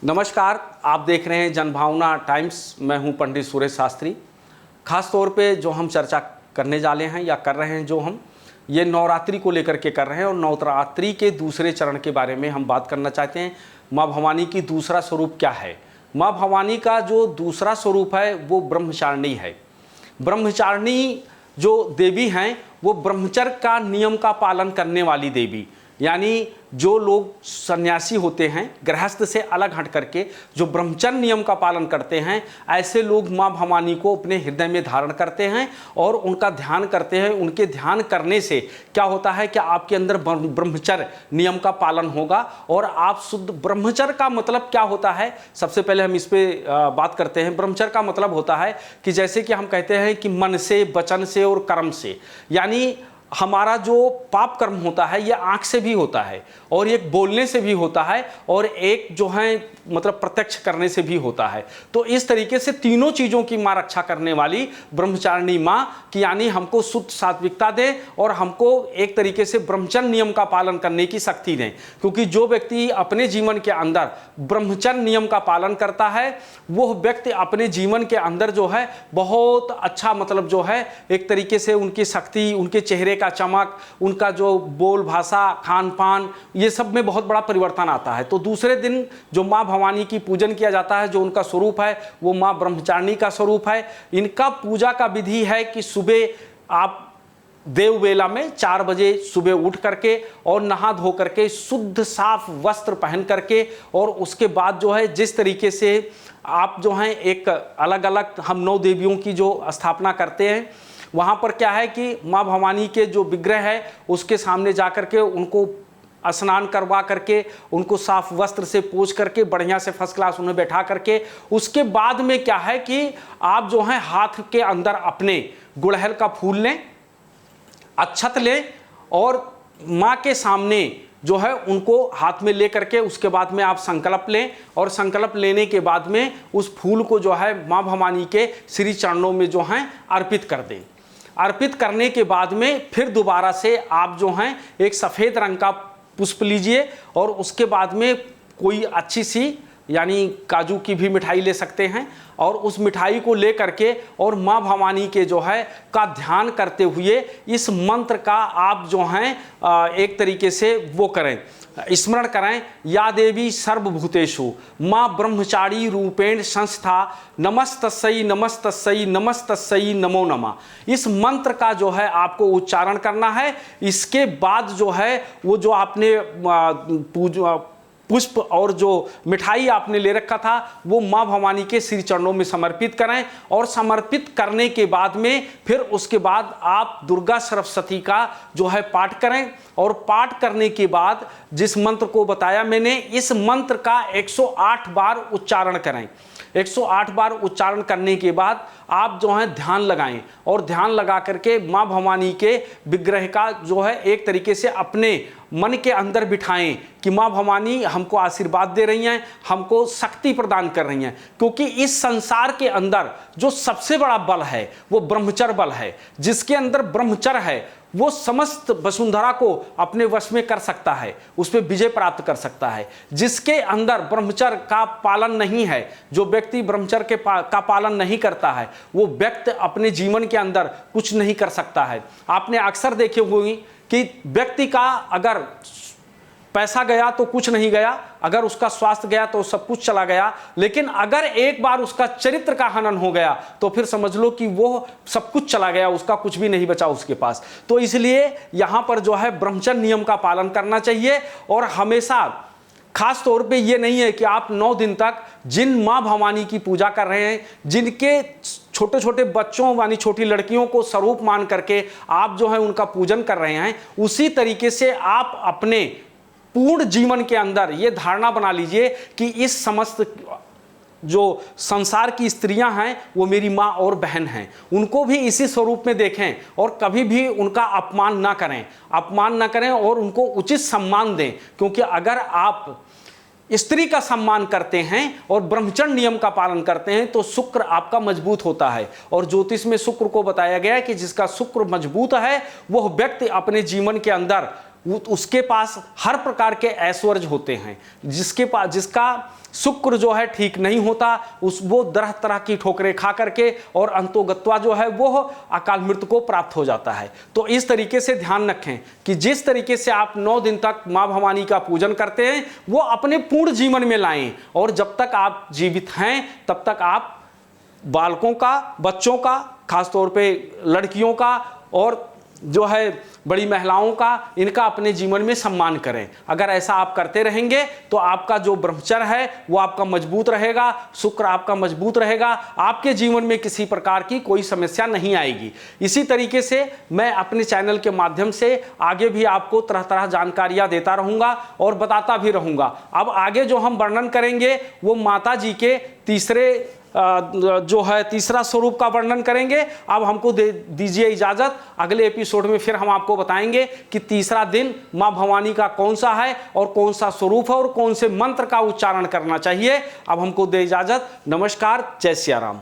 नमस्कार, आप देख रहे हैं जनभावना टाइम्स। मैं हूं पंडित सुरेश शास्त्री। खास तौर पे जो हम चर्चा करने वाले हैं या कर रहे हैं, जो हम ये नवरात्रि को लेकर के कर रहे हैं और नवरात्रि के दूसरे चरण के बारे में हम बात करना चाहते हैं। माँ भवानी की दूसरा स्वरूप क्या है? माँ भवानी का जो दूसरा स्वरूप है वो ब्रह्मचारिणी है। ब्रह्मचारिणी जो देवी हैं वो ब्रह्मचर्य का नियम का पालन करने वाली देवी, यानी जो लोग सन्यासी होते हैं, गृहस्थ से अलग हट करके जो ब्रह्मचर्य नियम का पालन करते हैं, ऐसे लोग माँ भवानी को अपने हृदय में धारण करते हैं और उनका ध्यान करते हैं। उनके ध्यान करने से क्या होता है कि आपके अंदर ब्रह्मचर्य नियम का पालन होगा और आप शुद्ध। ब्रह्मचर्य का मतलब क्या होता है, सबसे पहले हम इस पर बात करते हैं। ब्रह्मचर्य का मतलब होता है कि जैसे कि हम कहते हैं कि मन से, वचन से और कर्म से, यानी हमारा जो पाप कर्म होता है ये आंख से भी होता है और एक बोलने से भी होता है और एक जो है मतलब प्रत्यक्ष करने से भी होता है। तो इस तरीके से तीनों चीज़ों की माँ रक्षा करने वाली ब्रह्मचारिणी माँ की, यानी हमको शुद्ध सात्विकता दे और हमको एक तरीके से ब्रह्मचर्य नियम का पालन करने की शक्ति दें। क्योंकि जो व्यक्ति अपने जीवन के अंदर ब्रह्मचर्य नियम का पालन करता है वो व्यक्ति अपने जीवन के अंदर जो है बहुत अच्छा, मतलब जो है एक तरीके से उनकी शक्ति, उनके चेहरे का चमक, उनका जो बोल भाषा, खान पान, ये सब में बहुत बड़ा परिवर्तन आता है। तो दूसरे दिन जो माँ भवानी की पूजन किया जाता है, जो उनका स्वरूप है वो माँ ब्रह्मचारिणी का स्वरूप है। इनका पूजा का विधि है कि सुबह आप देव बेला में 4 बजे सुबह उठ करके और नहा धो करके शुद्ध साफ वस्त्र पहन करके, और उसके बाद जो है जिस तरीके से आप जो हैं एक अलग अलग हम 9 देवियों की जो स्थापना करते हैं, वहाँ पर क्या है कि माँ भवानी के जो विग्रह है उसके सामने जा करके उनको स्नान करवा करके, उनको साफ वस्त्र से पोंछ करके बढ़िया से फर्स्ट क्लास उन्हें बैठा करके, उसके बाद में क्या है कि आप जो है हाथ के अंदर अपने गुड़हल का फूल लें, अक्षत लें और माँ के सामने जो है उनको हाथ में ले करके उसके बाद में आप संकल्प लें और संकल्प लेने के बाद में उस फूल को जो है माँ भवानी के श्री चरणों में जो है अर्पित कर दें। अर्पित करने के बाद में फिर दोबारा से आप जो हैं एक सफ़ेद रंग का पुष्प लीजिए और उसके बाद में कोई अच्छी सी, यानी काजू की भी मिठाई ले सकते हैं और उस मिठाई को ले करके और माँ भवानी के जो है का ध्यान करते हुए इस मंत्र का आप जो हैं एक तरीके से वो करें, स्मरण करें। या देवी सर्वभूतेषु माँ ब्रह्मचारी रूपेण संस्था नमस्तस्यै नमस्तस्यै नमस्तस्यै नमो नमः। इस मंत्र का जो है आपको उच्चारण करना है। इसके बाद जो है वो जो आपने पुष्प और जो मिठाई आपने ले रखा था वो माँ भवानी के श्री चरणों में समर्पित करें और समर्पित करने के बाद में फिर उसके बाद आप दुर्गा सरस्वती का जो है पाठ करें और पाठ करने के बाद जिस मंत्र को बताया मैंने, इस मंत्र का 108 बार उच्चारण करें। 108 बार उच्चारण करने के बाद आप जो है ध्यान लगाएं और ध्यान लगा करके माँ भवानी के विग्रह का जो है एक तरीके से अपने मन के अंदर बिठाएं कि माँ भवानी हमको आशीर्वाद दे रही हैं, हमको शक्ति प्रदान कर रही हैं। क्योंकि इस संसार के अंदर जो सबसे बड़ा बल है वो ब्रह्मचर्य बल है। जिसके अंदर ब्रह्मचर्य है वो समस्त वसुंधरा को अपने वश में कर सकता है, उस पर विजय प्राप्त कर सकता है। जिसके अंदर ब्रह्मचर्य का पालन नहीं है, जो व्यक्ति ब्रह्मचर्य का पालन नहीं करता है, वो व्यक्ति अपने जीवन के अंदर कुछ नहीं कर सकता है। आपने अक्सर देखे होंगे कि व्यक्ति का अगर पैसा गया तो कुछ नहीं गया, अगर उसका स्वास्थ्य गया तो सब कुछ चला गया, लेकिन अगर एक बार उसका चरित्र का हनन हो गया तो फिर समझ लो कि वो सब कुछ चला गया, उसका कुछ भी नहीं बचा उसके पास। तो इसलिए यहाँ पर जो है ब्रह्मचर्य नियम का पालन करना चाहिए और हमेशा खास तौर पे ये नहीं है कि आप 9 दिन तक जिन माँ भवानी की पूजा कर रहे हैं, जिनके छोटे छोटे बच्चों यानी छोटी लड़कियों को स्वरूप मान करके आप जो है उनका पूजन कर रहे हैं, उसी तरीके से आप अपने पूर्ण जीवन के अंदर ये धारणा बना लीजिए कि इस समस्त जो संसार की स्त्रियां हैं वो मेरी माँ और बहन हैं, उनको भी इसी स्वरूप में देखें और कभी भी उनका अपमान ना करें और उनको उचित सम्मान दें। क्योंकि अगर आप स्त्री का सम्मान करते हैं और ब्रह्मचर्य नियम का पालन करते हैं तो शुक्र आपका मजबूत होता है। और ज्योतिष में शुक्र को बताया गया है कि जिसका शुक्र मजबूत है वह व्यक्ति अपने जीवन के अंदर उसके पास हर प्रकार के ऐश्वर्य होते हैं। जिसके पास जिसका शुक्र जो है ठीक नहीं होता, वो तरह तरह की ठोकरें खा करके और अंतोगत्वा जो है वो अकाल मृत्यु को प्राप्त हो जाता है। तो इस तरीके से ध्यान रखें कि जिस तरीके से आप 9 दिन तक माँ भवानी का पूजन करते हैं वो अपने पूर्ण जीवन में लाएं, और जब तक आप जीवित हैं तब तक आप बालकों का, बच्चों का, खासतौर पे लड़कियों का और जो है बड़ी महिलाओं का, इनका अपने जीवन में सम्मान करें। अगर ऐसा आप करते रहेंगे तो आपका जो ब्रह्मचर्य है वो आपका मजबूत रहेगा, शुक्र आपका मजबूत रहेगा, आपके जीवन में किसी प्रकार की कोई समस्या नहीं आएगी। इसी तरीके से मैं अपने चैनल के माध्यम से आगे भी आपको तरह तरह जानकारियां देता रहूँगा और बताता भी रहूँगा। अब आगे जो हम वर्णन करेंगे वो माता जी के तीसरा स्वरूप का वर्णन करेंगे। अब हमको दीजिए इजाजत, अगले एपिसोड में फिर हम आपको बताएंगे कि तीसरा दिन मां भवानी का कौन सा है और कौन सा स्वरूप है और कौन से मंत्र का उच्चारण करना चाहिए। अब हमको दे इजाजत। नमस्कार, जय सिया राम।